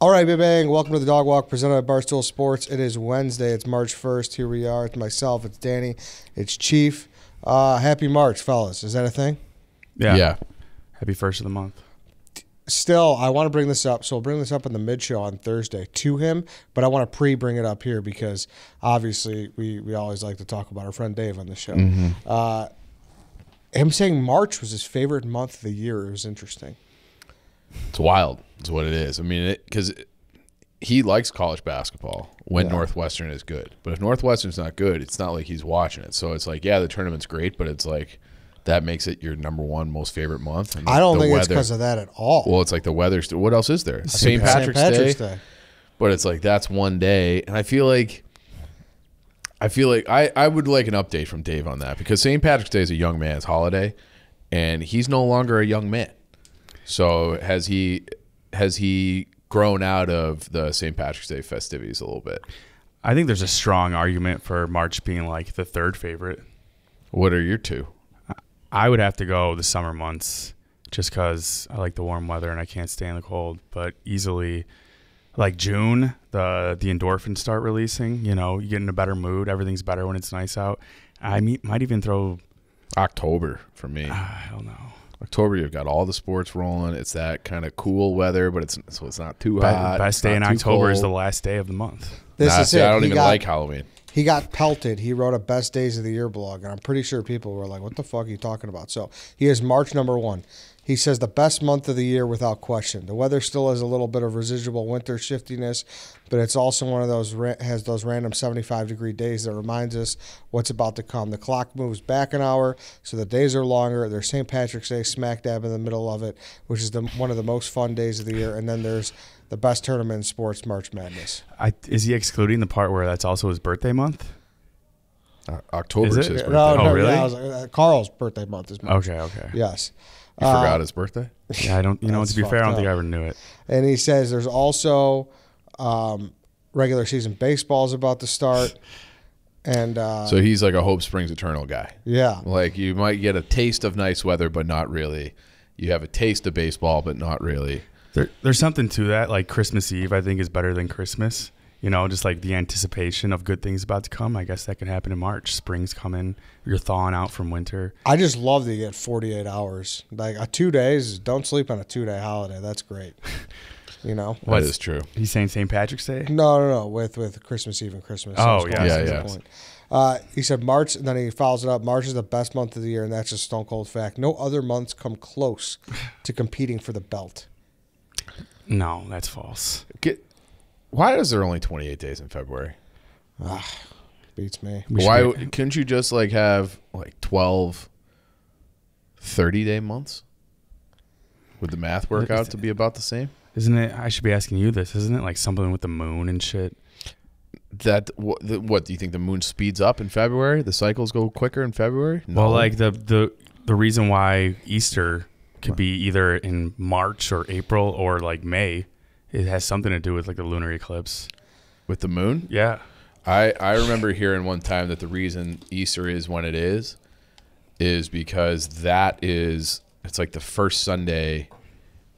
All right, bang. Welcome to the Dog Walk presented by Barstool Sports. It is Wednesday. It's March 1st. Here we are. It's myself. It's Danny. It's Chief. Happy March, fellas. Is that a thing? Yeah. Happy first of the month. Still, I want to bring this up. So we'll bring this up in the mid-show on Thursday to him, but I want to pre-bring it up here because obviously we always like to talk about our friend Dave on the show. Mm-hmm. Him saying March was his favorite month of the year. It was interesting. It's wild. It's what it is. I mean, because he likes college basketball when Northwestern is good. But if Northwestern's not good, it's not like he's watching it. So it's like, yeah, the tournament's great, but it's like that makes it your number one most favorite month. And I don't think it's because of that at all. Well, it's like the weather. What else is there? St. Patrick's Day. But it's like that's one day. And I feel like I would like an update from Dave on that because St. Patrick's Day is a young man's holiday, and he's no longer a young man. So has he grown out of the St. Patrick's Day festivities a little bit? I think there's a strong argument for March being like the third favorite. What are your two? I would have to go the summer months just because I like the warm weather and I can't stand the cold. But easily, like June, the endorphins start releasing. You know, you get in a better mood. Everything's better when it's nice out. I might even throw October for me. I don't know. October, you've got all the sports rolling. It's that kind of cool weather, but it's not too hot. Best day in October is the last day of the month. This is it. I don't even like Halloween. He got pelted. He wrote a best days of the year blog, and I'm pretty sure people were like, what the fuck are you talking about? So he is March number one. He says the best month of the year without question. The weather still has a little bit of residual winter shiftiness, but it's also one of those has those random 75-degree days that reminds us what's about to come. The clock moves back an hour, so the days are longer. There's St. Patrick's Day smack dab in the middle of it, which is one of the most fun days of the year. And then there's the best tournament in sports, March Madness. Is he excluding the part where that's also his birthday month? October is his birthday. No, really? Yeah, Carl's birthday month is March. Okay. Yes. You forgot his birthday? Yeah, I don't. To be fair, I don't think I ever knew it. And he says there's also regular season baseball is about to start, and so he's like a Hope Springs Eternal guy. Yeah, like you might get a taste of nice weather, but not really. You have a taste of baseball, but not really. There's something to that. Like Christmas Eve, I think is better than Christmas. You know, just like the anticipation of good things about to come. I guess that can happen in March. Spring's coming. You're thawing out from winter. I just love that you get 48 hours. Like 2 days, don't sleep on a 2-day holiday. That's great. You know? That is true. He's saying St. Patrick's Day? No. With Christmas Eve and Christmas. Oh, yeah. He said March, and then he follows it up. March is the best month of the year, and that's a stone cold fact. No other months come close to competing for the belt. No, that's false. Why is there only 28 days in February? Beats me. Why couldn't you just like have like 12 30-day months? Would the math work out to be about the same? Isn't it? I should be asking you this. Isn't it like something with the moon and shit? What do you think the moon speeds up in February? The cycles go quicker in February? No. Well, like the reason why Easter could be either in March or April or like May. It has something to do with like the lunar eclipse. With the moon? Yeah. I remember hearing one time that the reason Easter is when it is because it's like the first Sunday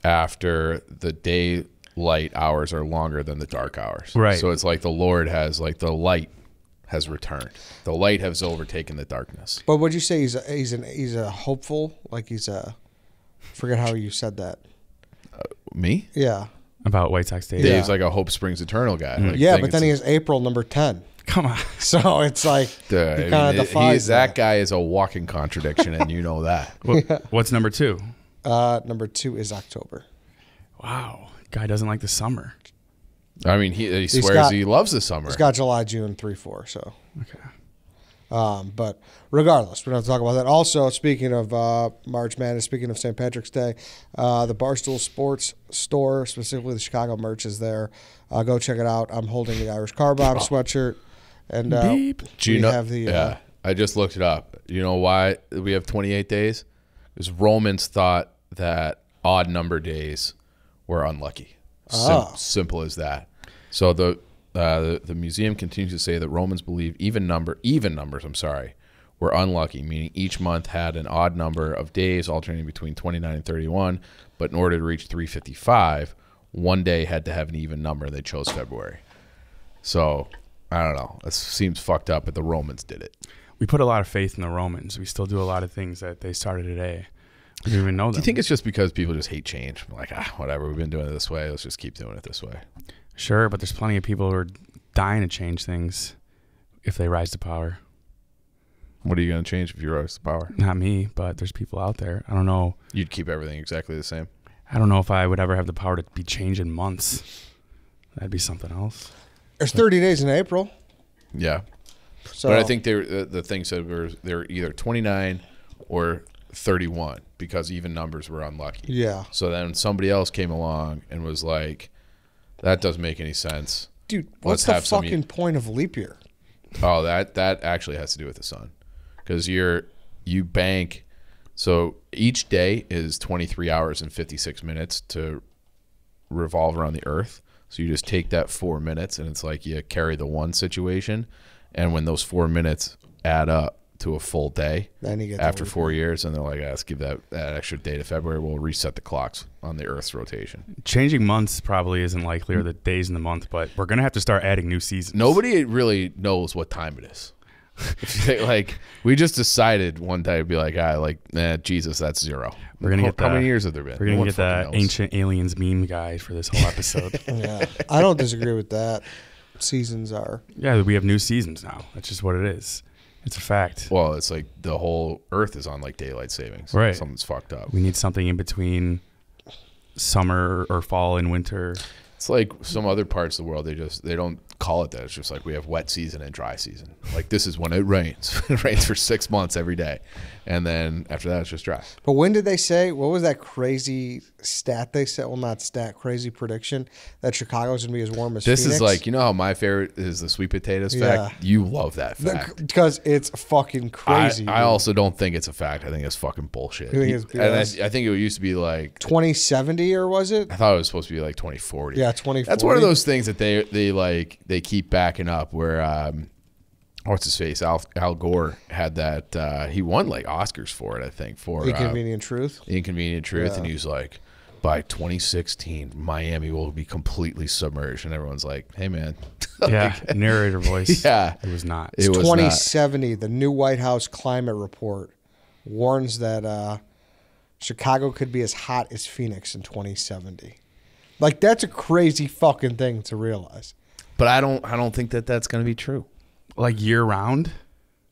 after the daylight hours are longer than the dark hours. Right. So it's like the Lord has like the light has returned. The light has overtaken the darkness. But would you say he's a hopeful? Like forget how you said that. Me? Yeah. About White Sox Day. Dave's like a Hope Springs Eternal guy. Mm-hmm. Like, but then he has April number 10. Come on. So it's like he kind of defies that guy is a walking contradiction, and you know that. What's number 2? Number 2 is October. Wow. Guy doesn't like the summer. I mean, he swears he loves the summer. He's got July, June, 3, 4. So. Okay. But regardless, we don't have to talk about that. Also, speaking of March Madness, speaking of St. Patrick's Day, the Barstool Sports store, specifically the Chicago merch, is there. Go check it out. I'm holding the Irish Car Bomb sweatshirt. And I just looked it up. You know why we have 28 days? Because Romans thought that odd number days were unlucky. Simple as that. So the museum continues to say that Romans believe even numbers, were unlucky, meaning each month had an odd number of days alternating between 29 and 31, but in order to reach 355, one day had to have an even number. They chose February. So I don't know. It seems fucked up, but the Romans did it. We put a lot of faith in the Romans. We still do a lot of things that they started today. We didn't even know them. Do you think it's just because people just hate change? Like, whatever, we've been doing it this way. Let's just keep doing it this way. Sure, but there's plenty of people who are dying to change things if they rise to power. What are you going to change if you rise to power? Not me, but there's people out there. I don't know. You'd keep everything exactly the same? I don't know if I would ever have the power to be changed in months. That'd be something else. There's 30 days in April. Yeah. So, but I think the thing said they're either 29 or 31 because even numbers were unlucky. Yeah. So then somebody else came along and was like, that doesn't make any sense. Dude, what's the fucking point of leap year? Oh, that actually has to do with the sun. Because you bank, so each day is 23 hours and 56 minutes to revolve around the earth. So you just take that 4 minutes and it's like you carry the one situation. And when those 4 minutes add up to a full day then you get after 4 years, and they're like, let's give that extra day to February. We'll reset the clocks on the Earth's rotation. Changing months probably isn't likely, or the days in the month, but we're going to have to start adding new seasons. Nobody really knows what time it is. Like, we just decided one day to be like, Jesus, that's zero. We're gonna get how many years have there been? We're going to get the ancient aliens meme guide for this whole episode. Yeah, I don't disagree with that. Seasons are. Yeah, we have new seasons now. That's just what it is. It's a fact. Well, it's like the whole Earth is on like daylight savings. Right. Something's fucked up. We need something in between summer or fall and winter. It's like some other parts of the world, they don't call it that. It's just like we have wet season and dry season. Like this is when it rains. It rains for 6 months every day. And then after that, it's just dry. But when did they say, what was that crazy stat they said? Well, not stat, crazy prediction that Chicago's going to be as warm as This Phoenix? is like, you know how my favorite is the sweet potatoes fact? You love that fact. Because it's fucking crazy. I also don't think it's a fact. I think it's fucking bullshit. You think it's and I think it used to be like 2070 or was it? I thought it was supposed to be like 2040. Yeah, 2040. That's one of those things that they keep backing up where what's his face? Al Gore had that he won like Oscars for it, I think, for Inconvenient Truth. The Inconvenient Truth, Yeah. and he was like, by 2016, Miami will be completely submerged, and everyone's like, hey man. Yeah, narrator voice. Yeah. It was not. It was 2070, the new White House climate report warns that Chicago could be as hot as Phoenix in 2070. Like, that's a crazy fucking thing to realize. But I don't think that that's going to be true. Like year round,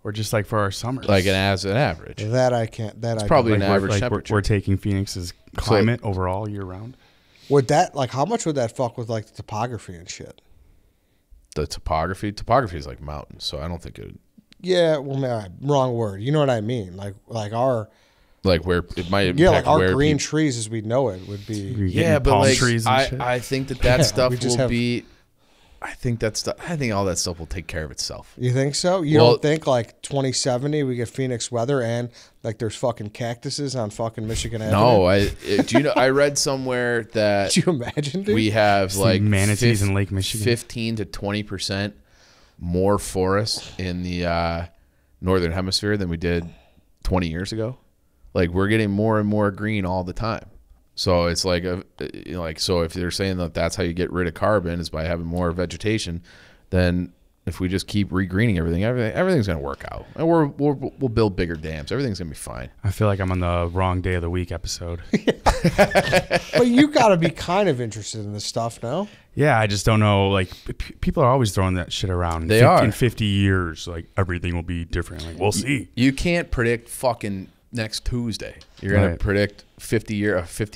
or just like for our summers? Like as an average. That I can't. That It's probably like an average we're temperature. we're taking Phoenix's climate overall year round. Would that, like, how much would that fuck with, like, the topography and shit? The topography is like mountains, so I don't think it would. Yeah, well, man, wrong word. You know what I mean? Like our, Like where it might impact yeah, like our where green people, trees as we know it would be. You're yeah, getting but palm like trees and shit. I think that Yeah, stuff we just will have- be. I think all that stuff will take care of itself. You think so? You Well- don't think like 2070 we get Phoenix weather and like there's fucking cactuses on fucking Michigan Avenue? No, do you know? I read somewhere that Could you imagine, dude? we have Some like manatees in Lake Michigan. 15 to 20% more forests in the northern hemisphere than we did 20 years ago. Like we're getting more and more green all the time. So it's like so if they're saying that that's how you get rid of carbon is by having more vegetation, then if we just keep regreening everything's going to work out. And we'll build bigger dams. Everything's going to be fine. I feel like I'm on the wrong day of the week episode. But you got to be kind of interested in this stuff, no? Yeah, I just don't know. Like, people are always throwing that shit around. They are. In 50 years, like, everything will be different. Like, we'll see. You can't predict fucking next Tuesday. You're going Right. to predict a 50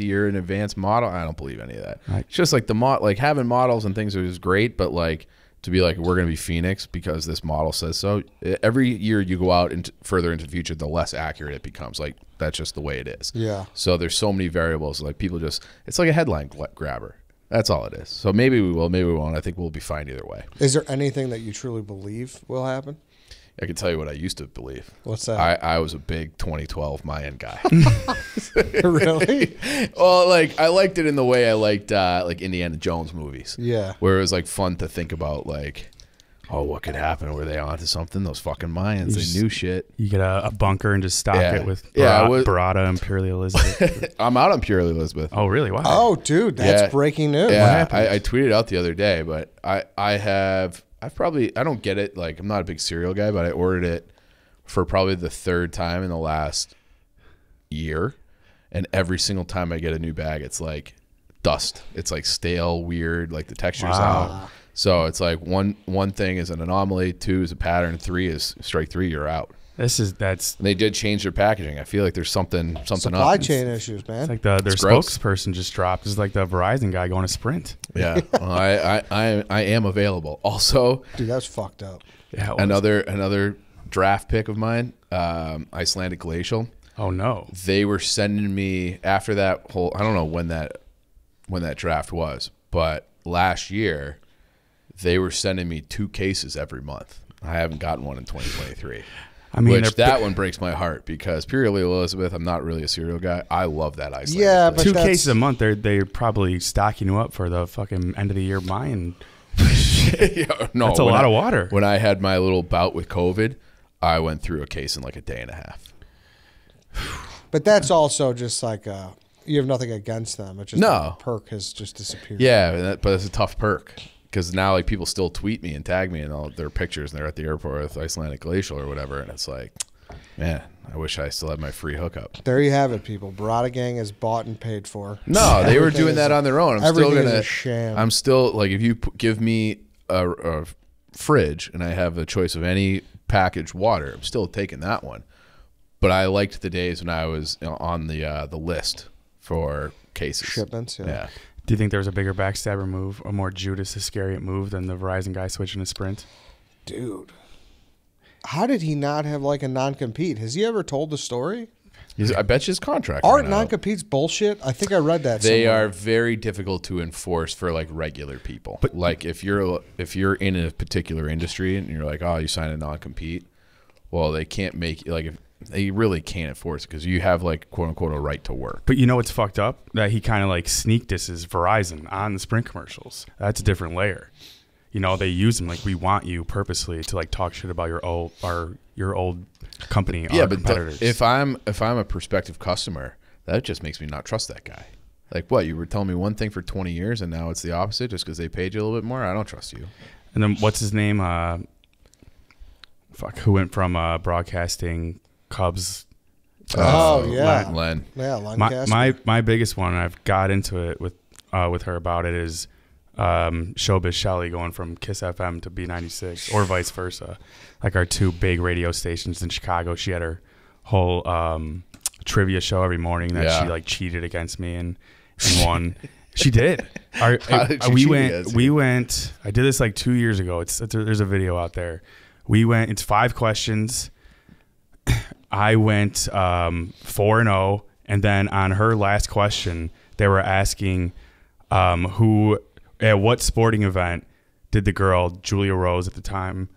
year in advance model. I don't believe any of that. Right. It's just like like having models and things is great, but like to be like, we're going to be Phoenix because this model says so. Every year you go out further into the future, the less accurate it becomes. Like that's just the way it is. Yeah. So there's so many variables. Like people it's like a headline grabber. That's all it is. So maybe we will, maybe we won't. I think we'll be fine either way. Is there anything that you truly believe will happen? I can tell you what I used to believe. What's that? I was a big 2012 Mayan guy. Really? Well, like I liked it in the way I liked like Indiana Jones movies. Yeah. Where it was like fun to think about like Oh, what could happen? Were they onto something? Those fucking Mayans, they knew shit. You get a bunker and just stock it with Burrata and Purely Elizabeth. I'm out on Purely Elizabeth. Oh, really? Wow. Oh, dude, that's breaking news. Yeah, I tweeted out the other day, but I don't get it. Like, I'm not a big cereal guy, but I ordered it for probably the third time in the last year, and every single time I get a new bag, it's like dust. It's like stale, weird, like the texture's out. So it's like one thing is an anomaly, 2 is a pattern, 3 is strike 3, you're out. And they did change their packaging. I feel like there's something supply up. chain issues, man. It's like their spokesperson just dropped. It's like the Verizon guy going to Sprint. Yeah, well, I am available. Also, dude, that's fucked up. Yeah, another draft pick of mine, Icelandic Glacial. Oh no, they were sending me after that whole. I don't know when that draft was, but last year. They were sending me 2 cases every month. I haven't gotten one in 2023. I mean, that one breaks my heart because Purely Elizabeth, I'm not really a cereal guy. I love that Iceland. Yeah, but 2 cases a month, they're probably stocking you up for the fucking end of the year Mayan. No, that's a lot of water. When I had my little bout with COVID, I went through a case in like a day and a half. But that's also just like you have nothing against them. It's just the perk has just disappeared. Yeah, but it's a tough perk. Because now, like, people still tweet me and tag me and all their pictures, and they're at the airport with Icelandic Glacial or whatever, and it's like, man, I wish I still had my free hookup. There you have it, people. Burrata Gang is bought and paid for. No, they were doing that on their own. I'm still like, if you give me a fridge and I have a choice of any packaged water, I'm still taking that one. But I liked the days when I was on the list for cases. Shipments, yeah. Do you think there was a bigger backstabber move, a more Judas Iscariot move than the Verizon guy switching to Sprint? Dude, how did he not have like a non-compete? Has he ever told the story? I bet you his contract. Aren't non-competes bullshit? I think I read that They somewhere. are very difficult to enforce for like regular people. But like if you're in a particular industry and you're like, oh, you sign a non-compete, well, they can't make like if they really can't enforce it because you have like quote unquote a right to work. But you know what's fucked up? That he kind of like sneak disses Verizon on the Sprint commercials. That's a different layer. You know, they use them like we want you purposely to like talk shit about your old company. Yeah, but competitors. if I'm a prospective customer, that just makes me not trust that guy. Like what? You were telling me one thing for 20 years and now it's the opposite just because they paid you a little bit more? I don't trust you. And then what's his name? Who went from broadcasting Cubs. Len. Yeah, Len. My biggest one, I've got into it with her about it, is Showbiz Shelley going from Kiss FM to B96 or vice versa. Like our 2 big radio stations in Chicago. She had her whole trivia show every morning that she like cheated against me and won. She did. We went. I did this like 2 years ago. There's a video out there. We went. It's 5 questions. I went 4-0, and then on her last question, they were asking who at what sporting event did the girl Julia Rose at the time,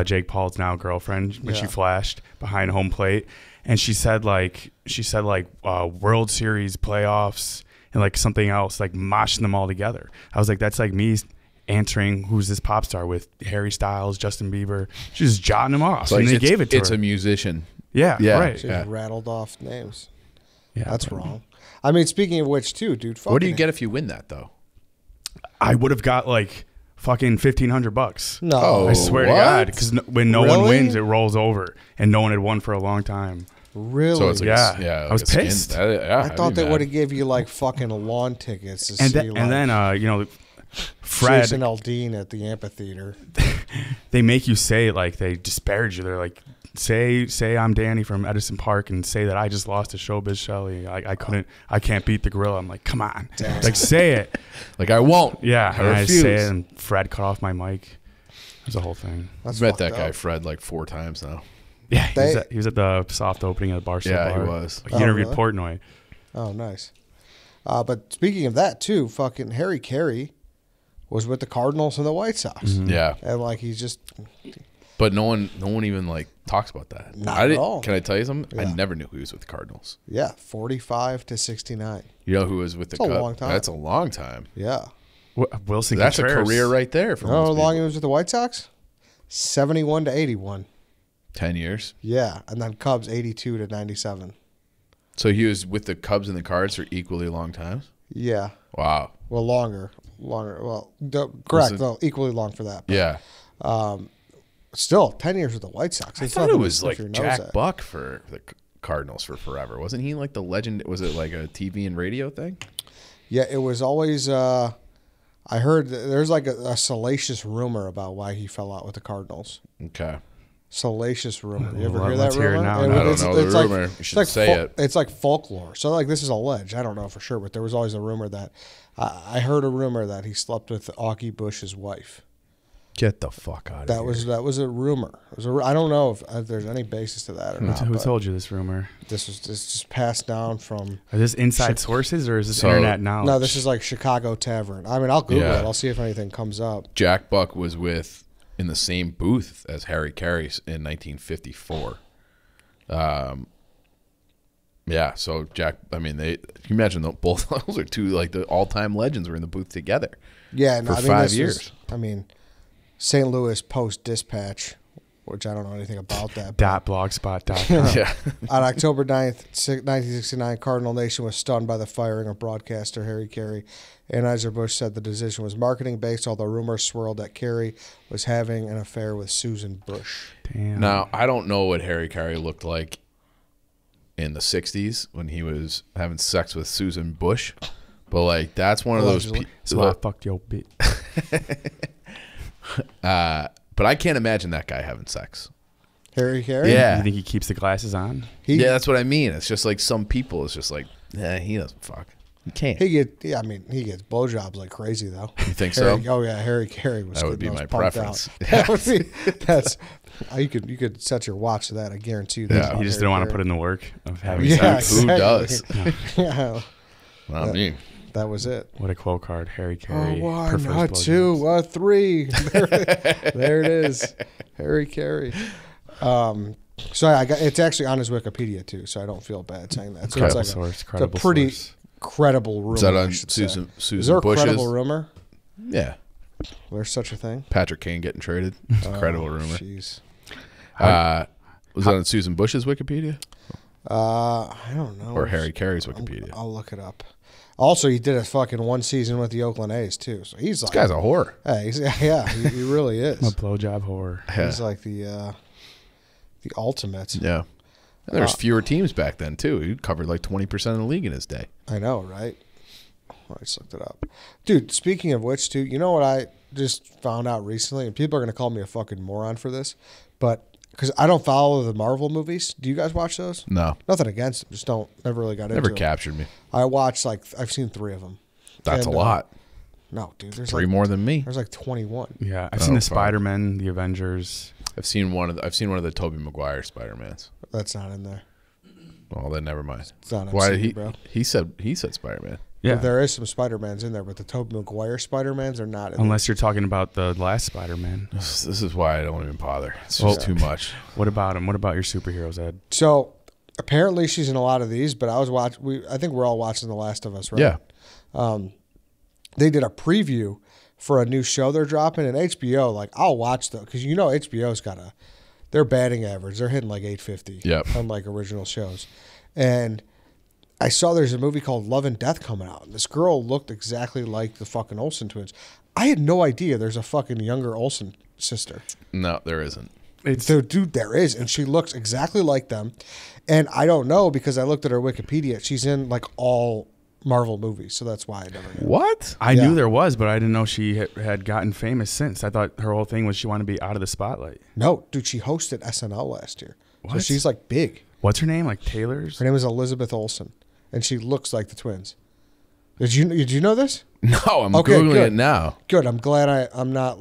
Jake Paul's now girlfriend, when she flashed behind home plate, and she said like World Series playoffs and like something else, like moshing them all together. I was like, that's like me answering who's this pop star with Harry Styles, Justin Bieber. She's just jotting them off, and they gave it to her. It's a musician. Yeah, right. She rattled off names. Yeah, that's wrong. I mean, speaking of which, too, dude. What do you get if you win that, though? I would have got like fucking $1,500. No, I swear to God, because when no one wins, it rolls over, and no one had won for a long time. Really? So it's like I was pissed. I thought they would have gave you like fucking lawn tickets to see. And then Fred Jason Aldean at the amphitheater. They make you say it like they disparage you. They're like, say I'm Danny from Edison Park and say that I just lost to Showbiz Shelley. I can't beat the gorilla. I'm like, come on. Damn. Like, say it. Like, I won't. Yeah. I refuse. I say it, and Fred cut off my mic. It was a whole thing. I've met that guy, Fred, like 4 times now. Yeah. He was at the soft opening of the Barstool Bar. Yeah, he was. He interviewed Portnoy. Oh, nice. But speaking of that, too, fucking Harry Caray was with the Cardinals and the White Sox. Mm-hmm. Yeah. And, like, he's just... But no one even like talks about that. Not at all. Can I tell you something? Yeah. I never knew who was with the Cardinals. Yeah, 45 to 69. You know who was with the Cubs? Cubs? A long time. That's a long time. Yeah. Wilson That's Contreras. a career right there. For You know how most long people. he was with the White Sox? 71 to 81. 10 years. Yeah, and then Cubs 82 to 97. So he was with the Cubs and the Cards for equally long times? Yeah. Wow. Well, longer. Well, correct. Well, equally long for that. But, Yeah. Still, 10 years with the White Sox. I thought it was like Jack Buck for the Cardinals for forever. Wasn't he like the legend? Was it like a TV and radio thing? Yeah, it was always. I heard there's like a salacious rumor about why he fell out with the Cardinals. Okay. Salacious rumor. You ever hear that Let's hear rumor? it now. I don't know the rumor. You should say it. It's like folklore. So like this is alleged. I don't know for sure, but there was always a rumor that I heard a rumor that he slept with Augie Bush's wife. Get the fuck out of here. That was a rumor. I don't know if there's any basis to that or not. Who told you this rumor? This just passed down from. Are this inside sources or is this internet knowledge? No, this is like Chicago Tavern. I mean, I'll Google it. I'll see if anything comes up. Jack Buck was in the same booth as Harry Caray in 1954. Yeah, so Jack. I mean, can you imagine both those are two like the all-time legends were in the booth together. Yeah, for 5 years. St. Louis Post-Dispatch, which I don't know anything about that. .blogspot.com. Yeah. On October 9th, 1969, Cardinal Nation was stunned by the firing of broadcaster Harry Caray. Anheuser-Busch said the decision was marketing-based, although rumors swirled that Caray was having an affair with Susan Bush. Damn. Now, I don't know what Harry Caray looked like in the 60s when he was having sex with Susan Bush, but like that's one of those people. So I fucked your bitch. But I can't imagine that guy having sex. Harry Caray? Yeah. You think he keeps the glasses on? Yeah, that's what I mean. It's just like some people, it's just like, he doesn't fuck. He can't. He gets blowjobs like crazy though. You think so? Oh yeah, Harry Caray was. That would be my pumped preference. That would be, that's. You could set your watch to that. I guarantee you. Yeah. You just didn't want to put in the work of having Yeah, sex. Who exactly. does? Yeah, Not me. that was it. What a quote card. Harry Caray. One, prefers not blowjobs. two, three. There it is. Harry Caray. So it's actually on his Wikipedia too, so I don't feel bad saying that. So Credible it's like source. it's a Credible pretty source. credible rumor. Is that I on should say. Susan Is there a Bush's? credible rumor? Yeah. There's such a thing. Patrick Kane getting traded. It's a credible rumor. Jeez. Was that on Susan Bush's Wikipedia? I don't know. Or Harry Caray's Wikipedia? I'll look it up. Also, he did a fucking one season with the Oakland A's too. So he's like, This guy's a whore. He really is. A blowjob whore. He's like the ultimate. Yeah. And there was fewer teams back then too. He covered like 20% of the league in his day. I know, right? I just looked it up. Dude, speaking of which, too, you know what I just found out recently? And people are going to call me a fucking moron for this, but because I don't follow the Marvel movies. Do you guys watch those? No. Nothing against them. Just never really got into Never them. captured me. I watched, I've seen 3 of them. That's a lot. No, dude. There's 3 more than me. There's 21. Yeah, I've seen the Spider-Man, the Avengers. I've seen one of the Tobey Maguire Spider-Mans. That's not in there. Well, then never mind. It's not Why MCU, did bro. he said Spider-Man. Yeah. There is some Spider-Mans in there, but the Tobey Maguire Spider-Mans are not in Unless you're talking about the last Spider-Man. This is why I don't even bother. It's just too much. What about him? What about your superheroes, Ed? So apparently she's in a lot of these, but I think we're all watching The Last of Us, right? Yeah. They did a preview for a new show they're dropping, and HBO, I'll watch them because HBO's got their batting average. They're hitting 850 on original shows. And I saw there's a movie called Love and Death coming out. And this girl looked exactly like the fucking Olsen twins. I had no idea there's a fucking younger Olsen sister. No, there isn't. Dude, there is. And she looks exactly like them. And I don't know because I looked at her Wikipedia. She's in all Marvel movies. So that's why I never knew. What? I knew there was, but I didn't know she had gotten famous since. I thought her whole thing was she wanted to be out of the spotlight. No, dude, she hosted SNL last year. What? So she's big. What's her name? Taylor's? Her name is Elizabeth Olsen. And she looks like the twins. Did you know this? No, I'm Okay, Googling good. it now. Good. I'm glad I'm not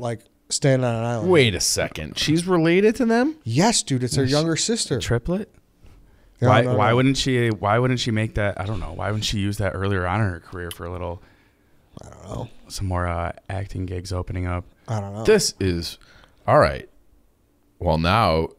standing on an island. Wait a second. She's related to them? Yes, dude. It's her younger sister. Triplet? No, Why wouldn't she make that? I don't know. Why wouldn't she use that earlier on in her career for a little? I don't know. Some more acting gigs opening up. I don't know. This is all right. Well, now,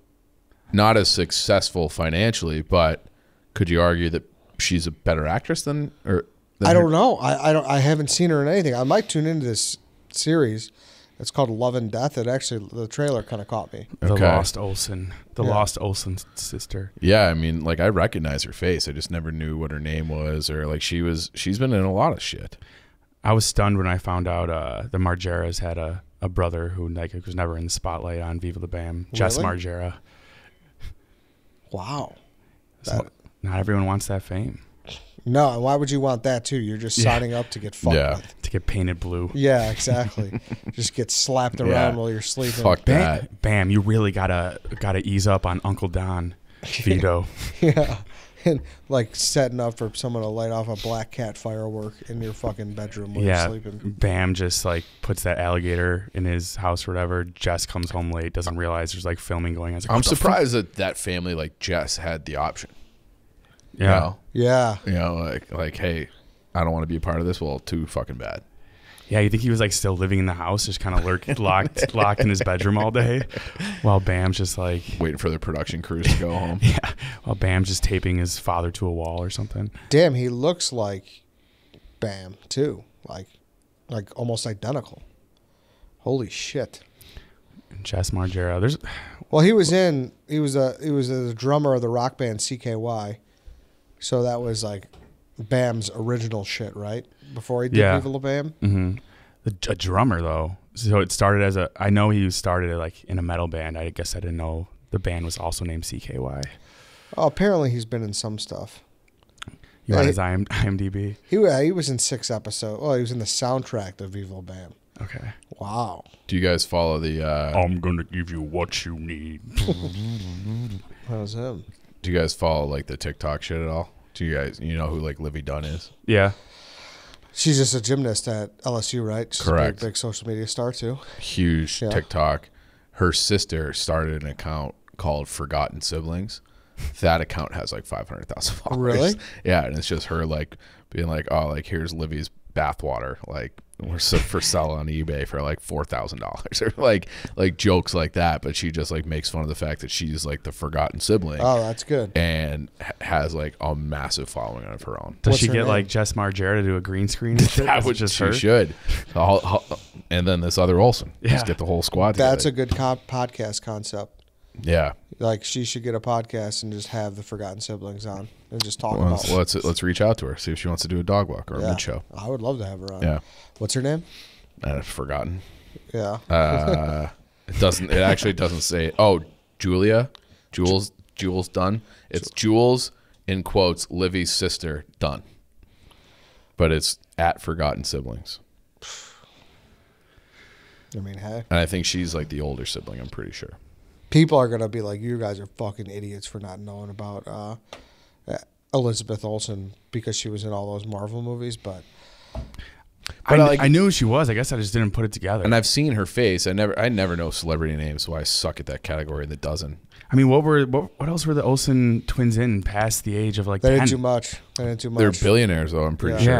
not as successful financially, but could you argue that she's a better actress than I don't know. I haven't seen her in anything. I might tune into this series It's called Love and Death. The trailer kind of caught me. The Okay. Lost Olsen. Lost Olsen sister. Yeah, I mean, like I recognize her face. I just never knew what her name was, or like she's been in a lot of shit. I was stunned when I found out the Margeras had a brother who like was never in the spotlight on Viva la Bam. Jess Really? Margera. Wow. So not everyone wants that fame. No, and why would you want that too? You're just signing up to get fucked with. To get painted blue. Yeah, exactly. Just get slapped around while you're sleeping. Fuck that. Bam, you really gotta ease up on Uncle Don, Vito. Yeah. And like setting up for someone to light off a black cat firework in your fucking bedroom while you're sleeping. Bam just like puts that alligator in his house or whatever. Jess comes home late, doesn't realize there's like filming going on. Like, I'm surprised that family like Jess had the option. Yeah. Yeah. You know, like, hey, I don't want to be a part of this. Well, too fucking bad. Yeah, you think he was like still living in the house, just kind of locked in his bedroom all day, while Bam's just like waiting for the production crews to go home. Yeah, while Bam's just taping his father to a wall or something. Damn, he looks like Bam too, like almost identical. Holy shit. Jess Margera. He was a drummer of the rock band CKY, so that was like Bam's original shit, right? Before he did Viva La Bam? Mm-hmm. A drummer, though. So it started I know he started like in a metal band. I guess I didn't know the band was also named CKY. Oh, apparently he's been in some stuff. You want his IMDb? He was in 6 episodes. Well, he was in the soundtrack of Viva La Bam. Okay. Wow. Do you guys follow the... I'm going to give you what you need. How's him? Do you guys follow like the TikTok shit at all? Do you guys, know who like Livy Dunn is? Yeah. She's just a gymnast at LSU, right? She's Correct. A big social media star too. Huge TikTok. Her sister started an account called Forgotten Siblings. That account has like 500,000 followers. Really? Yeah, and it's just her like being like, oh, like here's Livy's bathwater, like we're for sale on eBay for like $4,000 or like jokes like that. But she just like makes fun of the fact that she's like the forgotten sibling. Oh, that's good. And has like a massive following of her own. Does she get like Jess Margera to do a green screen and shit? That would just she should. And then this other Olsen. Just get the whole squad together. That's a good podcast concept. Yeah. Like she should get a podcast and just have the Forgotten Siblings on and just talk about it. Let's reach out to her, see if she wants to do a dog walk or a mid show. I would love to have her on. Yeah. What's her name? Forgotten. Yeah. It actually doesn't say. Oh, Julia, Jules Dunn. It's Jules in quotes Livy's sister Dunn, but it's at Forgotten Siblings. I mean, hey. And I think she's like the older sibling. I'm pretty sure. People are gonna be like, "You guys are fucking idiots for not knowing about Elizabeth Olsen because she was in all those Marvel movies." But I knew who she was. I guess I just didn't put it together. And I've seen her face. I never know celebrity names, so I suck at that category that doesn't. I mean, what else were the Olsen twins in past the age of like? They 10? didn't do much. They're billionaires, though. I'm pretty sure.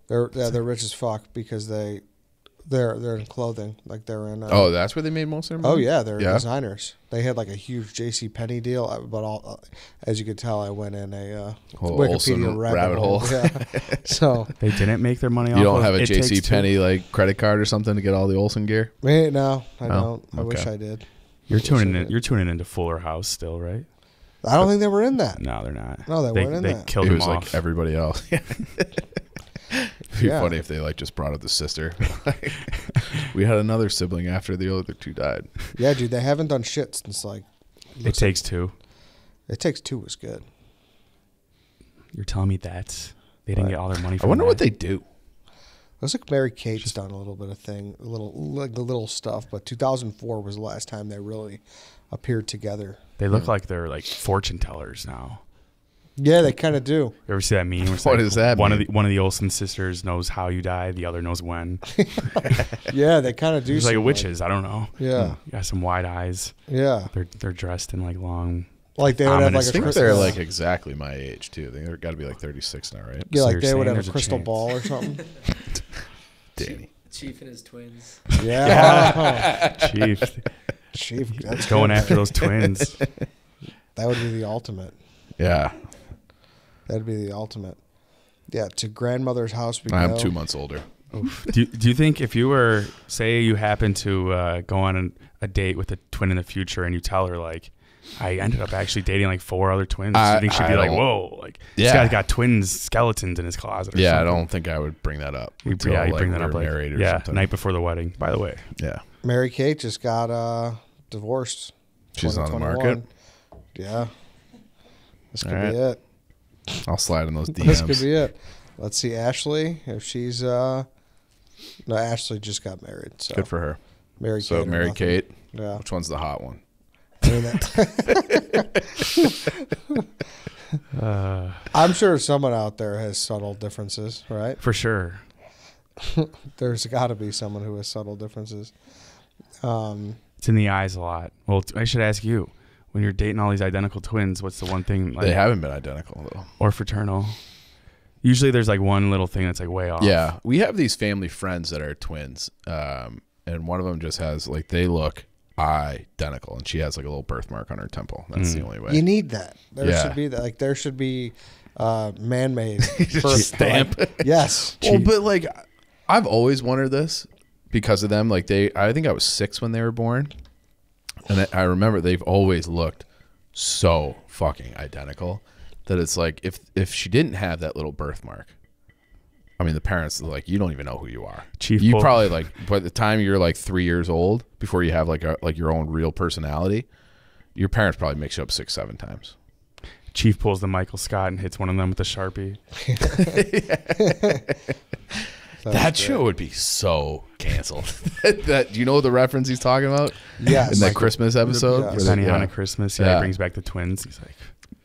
Yeah. They're rich as fuck because they're in clothing, like they're in. Oh, that's where they made most of their money? Oh yeah, they're designers. They had like a huge JCPenney deal, but as you could tell, I went in a Wikipedia rabbit hole. Yeah. So they didn't make their money off. You don't have a It Takes JCPenney Two? like credit card or something to get all the Olsen gear? No, I don't. Okay. I wish I did. You're tuning into Fuller House still, right? I don't think they were in that. No, they're not. No, they weren't in They that. killed It them was off. like everybody else. It'd be funny if they like just brought up the sister. We had another sibling after the other two died. Yeah, dude, they haven't done shit since like. It Takes Two. It Takes Two was good. You're telling me that they didn't get all their money from I wonder that? what they do. It was like Mary Kate's done a little bit of little stuff, but 2004 was the last time they really appeared together. They look like they're like fortune tellers now. Yeah, they kind of do. You ever see that meme? Where it's What like does that one mean? of the Olsen sisters knows how you die, the other knows when. Yeah, they kind of do. It's like witches. I don't know. Yeah, You got some wide eyes. yeah. They're dressed in like long. Like they would have like Ominous a I think crystal. they're like exactly my age too. They've got to be like 36 now, right? Yeah, So like you're they would saying have there's a a crystal chance. ball or something. Danny. Chief and his twins. Yeah, Chief, Chief, that's going good. after those twins. That would be the ultimate. Yeah. That'd be the ultimate. Yeah, to grandmother's house we I'm go. 2 months older. Do you think if you were, say you happen to go on a date with a twin in the future and you tell her, like, I ended up actually dating like 4 other twins, do you think she'd be like, whoa, like, this guy's got twins skeletons in his closet or something? I don't think I would bring that up. You bring that up like, married or something. Night before the wedding, by the way. Yeah. Mary Kate just got divorced. She's on the market? Yeah. This could be it. I'll slide in those DMs. This could be it. Let's see Ashley, if she's... No, Ashley just got married. So. Good for her. Mary Kate. Mary Kate? Yeah. Which one's the hot one? I mean, I'm sure someone out there has subtle differences, right? For sure. There's got to be someone who has subtle differences. It's in the eyes a lot. Well, I should ask you, when you're dating all these identical twins, what's the one thing? Like, they haven't been identical, though. Or fraternal. Usually there's like one little thing that's like way off. Yeah. We have these family friends that are twins, and one of them just has, like, they look identical, and she has like a little birthmark on her temple. That's the only way. You need that. There should be that. Like, there should be man-made stamp. Like, yes. Well, but like, I've always wondered this because of them. Like, I think I was 6 when they were born, and I remember they've always looked so fucking identical that it's like if she didn't have that little birthmark, I mean, the parents are like, you don't even know who you are. You probably, like, by the time you're like 3 years old, before you have like your own real personality, your parents probably mix you up 6-7 times. Chief pulls the Michael Scott and hits one of them with a Sharpie. That show would be so canceled. Do you know the reference he's talking about? Yes. In that Christmas episode? Yes. Benihana Christmas. Yeah, he brings back the twins. He's like,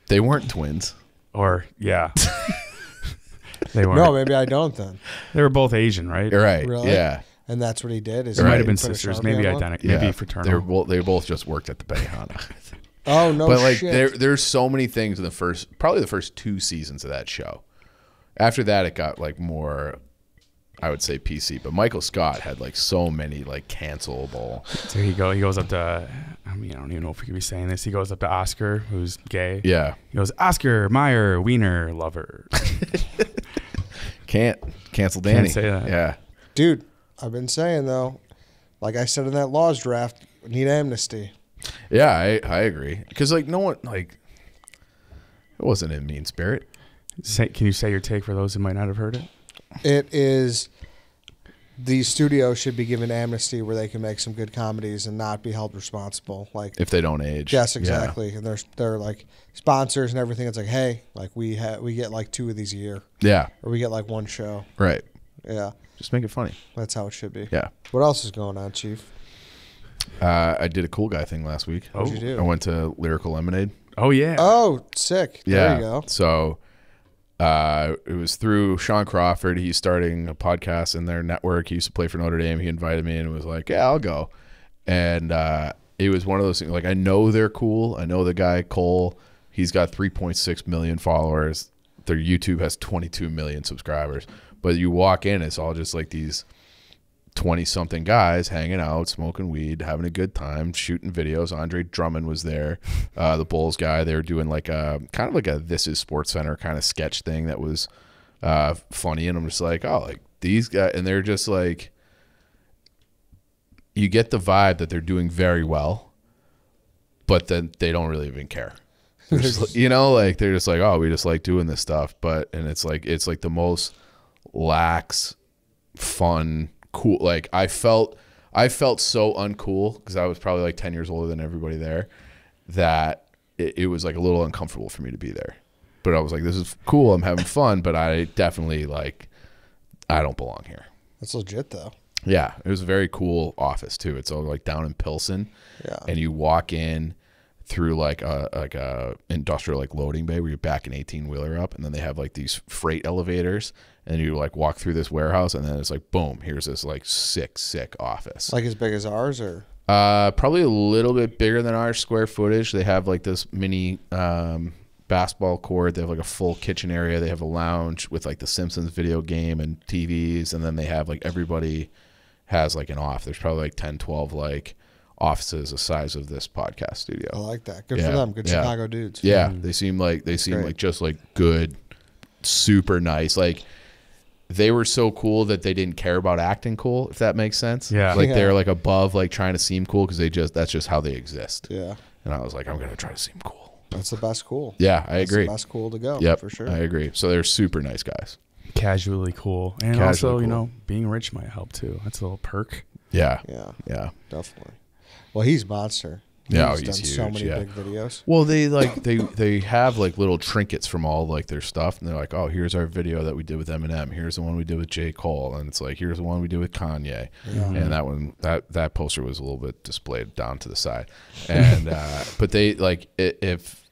they weren't twins. Or, yeah. They weren't. No, maybe I don't then. They were both Asian, right? You're right. Really? Yeah. And that's what he did? There might have been sisters, maybe identical, maybe fraternal. They both just worked at the Benihana. Oh, no but like, shit. there's so many things in probably the first 2 seasons of that show. After that, it got like more, I would say, PC. But Michael Scott had like so many like cancelable. So he goes up to, I mean, I don't even know if we could be saying this. He goes up to Oscar, who's gay. Yeah. He goes, Oscar, Meyer, Wiener, lover. Can't cancel Danny. Can't say that. Yeah. Dude, I've been saying, though, like I said in that laws draft, we need amnesty. Yeah, I agree. Because, like, no one, like, it wasn't in mean spirit. Can you say your take for those who might not have heard it? It is, the studio should be given amnesty where they can make some good comedies and not be held responsible. Like, if they don't age. Yes, exactly. Yeah. And they're like sponsors and everything. It's like, hey, like we get like 2 of these a year. Yeah. Or we get like 1 show. Right. Yeah. Just make it funny. That's how it should be. Yeah. What else is going on, Chief? I did a cool guy thing last week. What'd you do? I went to Lyrical Lemonade. Oh, yeah. Oh, sick. There you go. So it was through Sean Crawford. He's starting a podcast in their network. He used to play for Notre Dame. He invited me and was like, yeah, I'll go. And it was one of those things. Like, I know they're cool. I know the guy, Cole. He's got 3.6 million followers. Their YouTube has 22 million subscribers. But you walk in, it's all just like these 20-something guys hanging out, smoking weed, having a good time, shooting videos. Andre Drummond was there, the Bulls guy. They were doing like a kind of like a This Is Sports Center kind of sketch thing that was funny. And I'm just like, oh, like these guys. And they're just like, you get the vibe that they're doing very well, but then they don't really even care. Just, you know, like they're just like, oh, we just like doing this stuff. And it's like the most lax, fun, cool. Like I felt so uncool because I was probably like 10 years older than everybody there that it was like a little uncomfortable for me to be there. But I was like, this is cool. I'm having fun, but I definitely like, I don't belong here. That's legit though. Yeah. It was a very cool office too. It's all like down in Pilsen. Yeah. And you walk in through like a industrial like loading bay where you back an 18-wheeler up, and then they have like these freight elevators, and you like walk through this warehouse, and then it's like boom, here's this like sick office. Like as big as ours, or probably a little bit bigger than our square footage. They have like this mini basketball court. They have like a full kitchen area. They have a lounge with like the Simpsons video game and TVs, and then they have like everybody has like an off. There's probably like 10, 12 like offices the size of this podcast studio. I like that. Good for them. Good Chicago dudes. Yeah, they seem like just like good, super nice. Like they were so cool that they didn't care about acting cool, if that makes sense. Yeah. Like they're like above like trying to seem cool because that's just how they exist. Yeah. And I was like, I'm gonna try to seem cool. That's the best cool. Yeah, I agree. The best cool to go. Yep, for sure. I agree. So they're super nice guys. Casually cool. And Casually also, you cool. know, being rich might help too. That's a little perk. Yeah. Yeah. Yeah. Definitely. Well, he's monster. Yeah, he's he's done so huge, many yeah. big videos. Well, they have like little trinkets from all like their stuff, and they're like, oh, here's our video that we did with Eminem. Here's the one we did with J. Cole, and it's like, here's the one we did with Kanye. And that one, that poster was a little bit displayed down to the side, and but they like if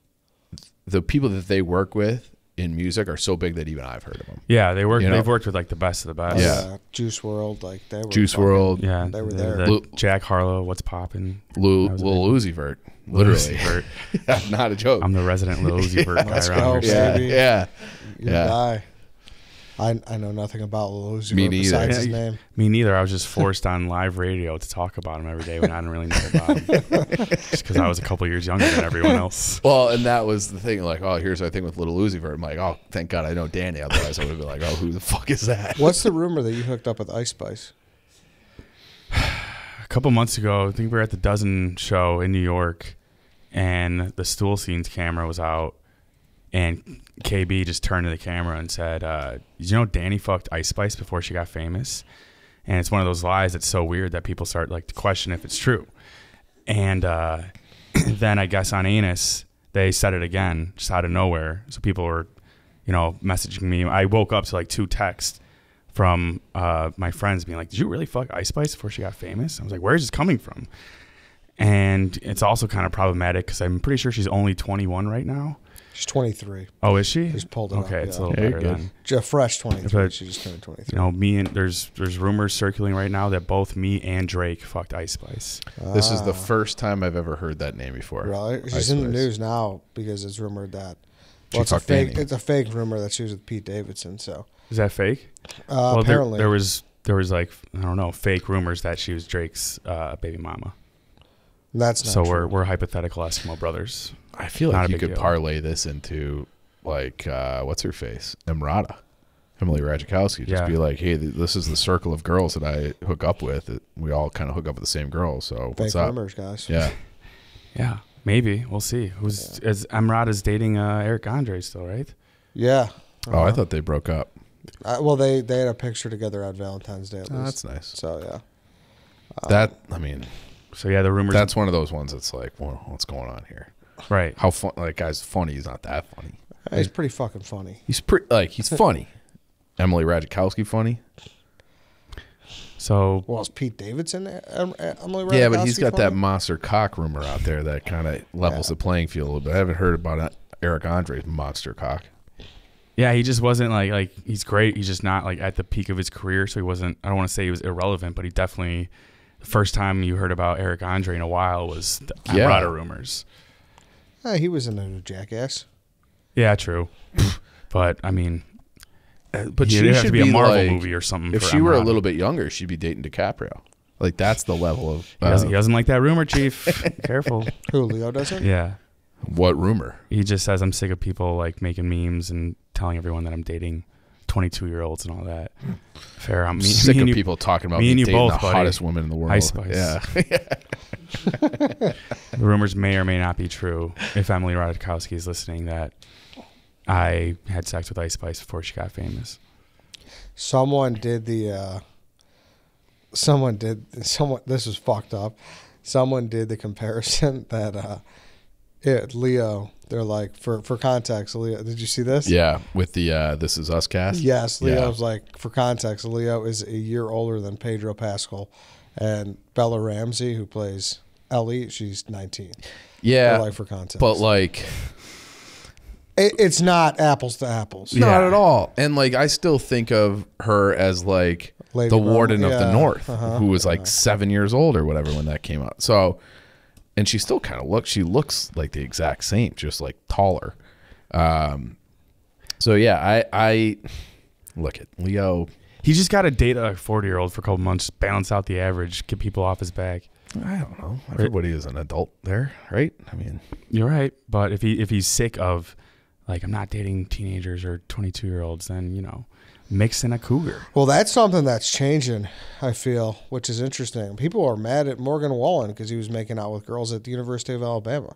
the people that they work with in music are so big that even I've heard of them. Yeah, they work. You know? They've worked with like the best of the best. Yeah. Juice WRLD, like they were. Juice fucking- WRLD, Yeah, They were the- there. the Jack Harlow, what's poppin'? Lil That was a Uzi Vert, literally, Uzi Vert. Yeah, not a joke. I'm the resident Lil Uzi Vert guy Let's around go, here. yeah, baby. yeah, You Yeah. die. I know nothing about Lil Uzi Me Vert neither. besides his Yeah, name. Me neither. I was just forced on live radio to talk about him every day when I didn't really know about him. Just because I was a couple years younger than everyone else. Well, and that was the thing. Like, oh, here's our thing with Little Uzi Vert. I'm like, oh, thank God I know Danny. Otherwise, I would have been like, oh, who the fuck is that? What's the rumor that you hooked up with Ice Spice? A couple months ago, I think we were at the Dozen show in New York, and the Stool Scenes camera was out, and KB just turned to the camera and said, did you know Danny fucked Ice Spice before she got famous? And it's one of those lies that's so weird that people start like to question if it's true. And then I guess on Anus, they said it again, just out of nowhere. So people were, you know, messaging me. I woke up to like 2 texts from my friends being like, did you really fuck Ice Spice before she got famous? I was like, where's this coming from? And it's also kind of problematic because I'm pretty sure she's only 21 right now. She's 23. Oh, is she? Just pulled it up, Okay, it's a yeah. little Yeah, better good. then. Just fresh 23. But, She just turned 23. You know, there's rumors circulating right now that both me and Drake fucked Ice Spice. This is the first time I've ever heard that name before. Right? Ice She's in the Spice. news now because it's rumored that. She Well, it's a fucked fake. Danny. It's a fake rumor that she was with Pete Davidson. So Is that fake? Well, apparently, there was like, I don't know, fake rumors that she was Drake's baby mama. that's not So true. we're hypothetical Eskimo brothers. I feel Not like a you big could deal. parlay this into like what's her face, Emrata, Emily Ratajkowski. Just Yeah. be like, hey, this is the circle of girls that I hook up with. We all kind of hook up with the same girls. So fake what's up? rumors, guys. Yeah. Yeah, maybe we'll see. Is Emrata's dating Eric Andre still, right? Yeah. Oh, I thought they broke up. Well, they had a picture together on Valentine's Day. At Oh, least. that's nice. So yeah. I mean, So yeah, the rumors. that's one of those ones that's like, well, what's going on here? right. How fun? Like, guy's funny. He's not that funny. He's pretty fucking funny. He's pretty. Like, he's funny. Emily Ratajkowski funny. So Well, is Pete Davidson Emily Yeah, but he's Ratajkowski got that funny? monster cock rumor out there that kind of levels the playing field a little bit. I haven't heard about Eric Andre's monster cock. yeah, he just wasn't like he's great. He's just not like at the peak of his career. So he wasn't. I don't want to say he was irrelevant, but he definitely. The first time you heard about Eric Andre in a while was the Yeah. Emrata rumors. He was in a Jackass. Yeah, true. But I mean, But it'd she have should to be a Marvel like, movie or something. If for she were a Emrata. little bit younger, she'd be dating DiCaprio. Like, that's the level of he doesn't like that rumor, Chief. Careful. Who, Leo doesn't? Yeah, what rumor? he just says I'm sick of people like making memes and telling everyone that I'm dating 22-year-olds and all that. Fair. I'm Sick of people talking about me me and you dating both, the buddy. hottest woman in the world. Ice Spice. Yeah. The rumors may or may not be true. If Emily Ratajkowski is listening, that I had sex with Ice Spice before she got famous. Someone did this was fucked up. Someone did the comparison that Leo, they're like, for context, Leo, did you see this? Yeah, with the This Is Us cast. Yes, Leo's like, for context, Leo is a year older than Pedro Pascal, and Bella Ramsey, who plays Ellie, she's 19. Yeah, They're like, for context. but like It's not apples to apples. Yeah. not at all. And like, I still think of her as like Lady the Mama, warden of the yeah, North, uh-huh, who was like 7 years old or whatever when that came out. So, and she still kind of looks. She looks like the exact same, just like taller. So yeah, I look at Leo. He just got to date a 40-year-old for a couple months, balance out the average, get people off his back. I don't know. Everybody is an adult there, right? I mean, You're right, but if he's sick of like I'm not dating teenagers or 22-year-olds, then mixing a cougar. Well, that's something that's changing, I feel, which is interesting. People are mad at Morgan Wallen because he was making out with girls at the University of Alabama.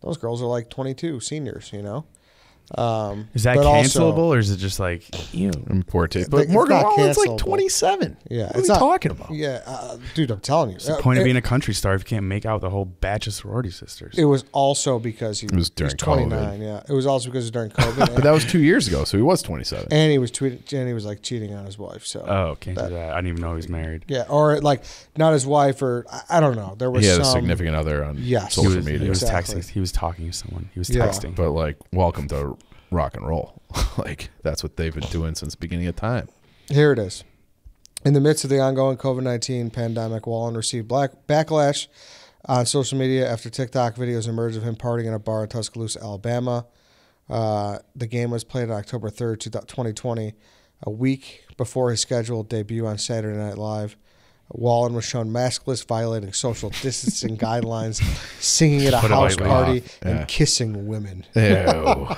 Those girls are like 22, seniors, you know? Is that cancelable, or is it just like, ew? Poor taste. But Morgan Wallen's like 27. Yeah, what are you talking about? Yeah, dude, I'm telling you. What's the point of being a country star if you can't make out with a whole batch of sorority sisters? It was also because he was during 29. COVID. Yeah, it was also because it was during COVID. But that was 2 years ago, so he was 27. And he was like cheating on his wife. So Can't do that. I didn't even know he was married. Yeah, or like not his wife, or I don't know. There was he had a significant other on social media. He was texting. He was talking to someone. He was texting. But like, welcome to rock and roll. Like, that's what they've been doing since the beginning of time. Here it is. In the midst of the ongoing COVID-19 pandemic, Wallen received backlash on social media after TikTok videos emerged of him partying in a bar in Tuscaloosa, Alabama. The game was played on October 3rd, 2020, a week before his scheduled debut on Saturday Night Live. Wallen was shown maskless, violating social distancing guidelines, singing at a house party, and kissing women. Ew.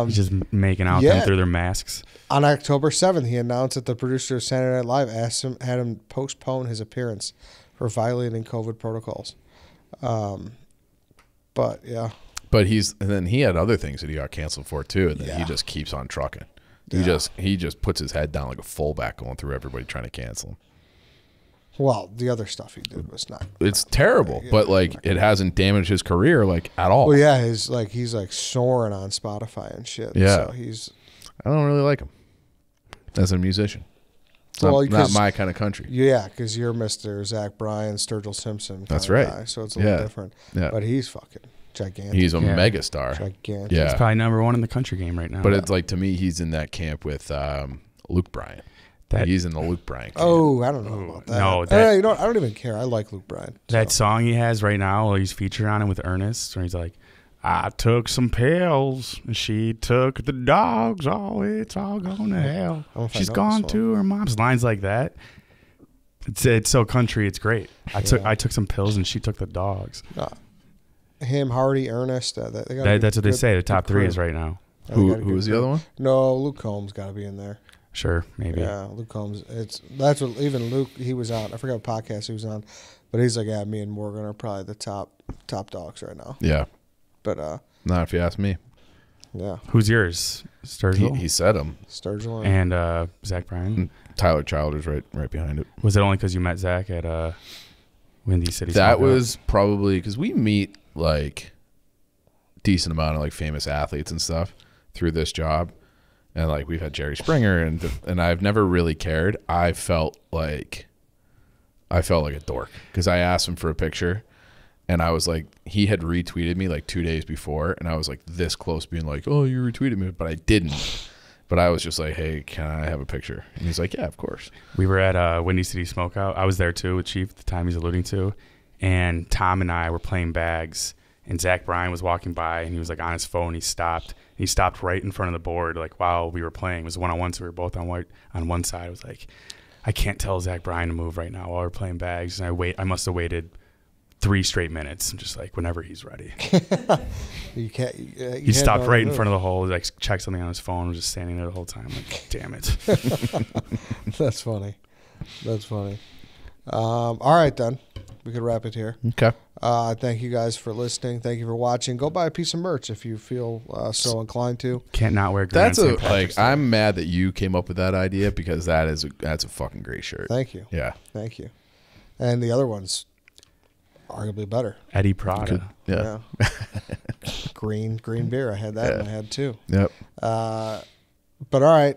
He's just making out them through their masks. On October 7th, he announced that the producer of Saturday Night Live had him postpone his appearance for violating COVID protocols. But yeah. But and then he had other things that he got canceled for too, and then he just keeps on trucking. He just puts his head down like a fullback going through everybody trying to cancel him. Well, the other stuff he did was not. It's terrible, but like it hasn't damaged his career like at all. Well, yeah, he's like soaring on Spotify and shit. Yeah, so I don't really like him as a musician. It's not my kind of country. Yeah, because you're Mr. Zach Bryan, Sturgill Simpson. That's right. Guy, so it's a little different. Yeah, but he's fucking gigantic. He's a megastar. Gigantic. Yeah, he's probably #1 in the country game right now. But it's like, to me, he's in that camp with Luke Bryan. He's in the Luke Bryan camp. Oh, I don't know about that. No, I don't even care. I like Luke Bryan. That song he has right now, he's featured on it with Ernest, where he's like, I took some pills, and she took the dogs. Oh, it's all going to hell. She's gone to her mom's. Lines like that. It's so country. It's great. I took some pills, and she took the dogs. Him, Hardy, Ernest. That's what they say. The top three is right now. Who was the other one? No, Luke Combs got to be in there. Sure, maybe. Yeah, Luke Combs. That's what even Luke. He was on. I forgot what podcast he was on, but he's like, yeah, me and Morgan are probably the top dogs right now. Yeah, but not if you ask me. Yeah. Who's yours? Sturgill. He said him. Sturgill and Zach Bryan. And Tyler Childers right behind it. Was it only because you met Zach at Windy City? That was probably because we meet like decent amount of like famous athletes and stuff through this job. And like we've had Jerry Springer, and I've never really cared. I felt like a dork because I asked him for a picture, and I was like, he had retweeted me like 2 days before, and I was like this close being like, oh, you retweeted me, but I didn't. But I was just like, hey, can I have a picture? And he's like, yeah, of course. We were at Windy City Smokeout. I was there too with Chief at the time he's alluding to, and Tom and I were playing bags, and Zach Bryan was walking by, and he was like on his phone. He stopped. He stopped right in front of the board, like while we were playing. It was one-on-one, so we were both on one side. I was like, I can't tell Zach Bryan to move right now while we're playing bags. And I must have waited 3 straight minutes. I'm just like, whenever he's ready. You can't. He stopped right in front of the hole. He like checked something on his phone. Was just standing there the whole time. Like, damn it. That's funny. That's funny. All right, then. We could wrap it here. Okay. Thank you guys for listening. Thank you for watching. Go buy a piece of merch if you feel so inclined to. Can't not wear green. I'm mad that you came up with that idea because that's a fucking great shirt. Thank you. Yeah. Thank you. And the other one's arguably better. Eddie Prada. Yeah. green beer. I had that in my head too. Yep. But all right.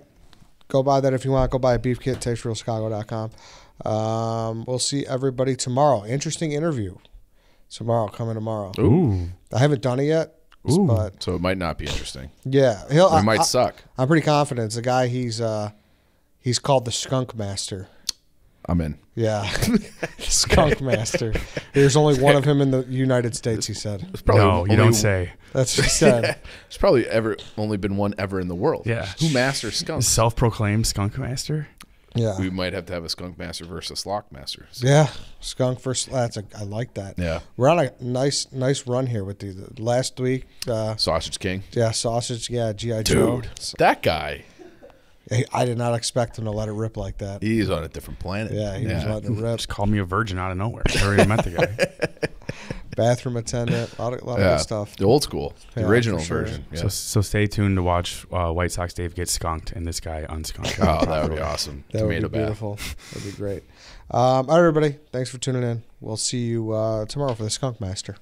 Go buy that if you want. Go buy a beef kit. TasteRealChicago.com. We'll see everybody tomorrow. Interesting interview coming tomorrow. Ooh. I haven't done it yet. But so it might not be interesting. Yeah. It might suck. I'm pretty confident. It's a guy, he's called the Skunk Master. I'm in. Yeah. Skunk Master. There's only one of him in the United States, he said. No, you don't say. That's what he said. There's probably only been one ever in the world. Yeah. Who masters skunks? Self-proclaimed Skunk Master. Yeah. We might have to have a Skunk Master versus Slock Master. So. Yeah. Skunk versus I like that. Yeah. We're on a nice run here with the last week. Sausage King. Yeah, Sausage. Yeah, G.I. Joe. Dude, that guy. I did not expect him to let it rip like that. He's on a different planet. Yeah, he was letting it rip. Just called me a virgin out of nowhere. I never even met the guy. Bathroom attendant, a lot of good stuff. The old school, the original for sure. version. Yeah. So stay tuned to watch White Sox Dave get skunked and this guy unskunked. Oh, that would be awesome. That Tomato would be bath. beautiful. That'd be great. All right, everybody. Thanks for tuning in. We'll see you tomorrow for the Skunk Master.